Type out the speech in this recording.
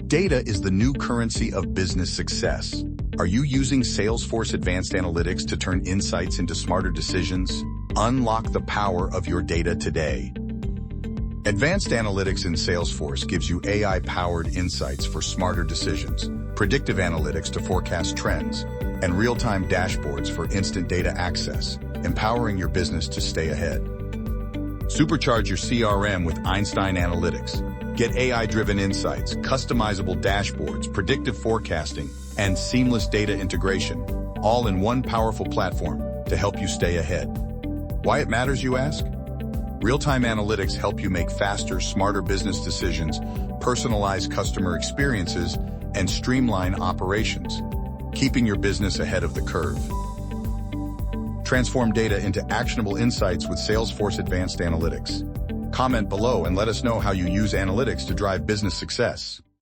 Data is the new currency of business success. Are you using Salesforce Advanced Analytics to turn insights into smarter decisions? Unlock the power of your data today. Advanced Analytics in Salesforce gives you AI-powered insights for smarter decisions, predictive analytics to forecast trends, and real-time dashboards for instant data access, empowering your business to stay ahead. Supercharge your CRM with Einstein Analytics. Get AI-driven insights, customizable dashboards, predictive forecasting, and seamless data integration, all in one powerful platform to help you stay ahead. Why it matters, you ask? Real-time analytics help you make faster, smarter business decisions, personalize customer experiences, and streamline operations, keeping your business ahead of the curve. Transform data into actionable insights with Salesforce Advanced Analytics. Comment below and let us know how you use analytics to drive business success.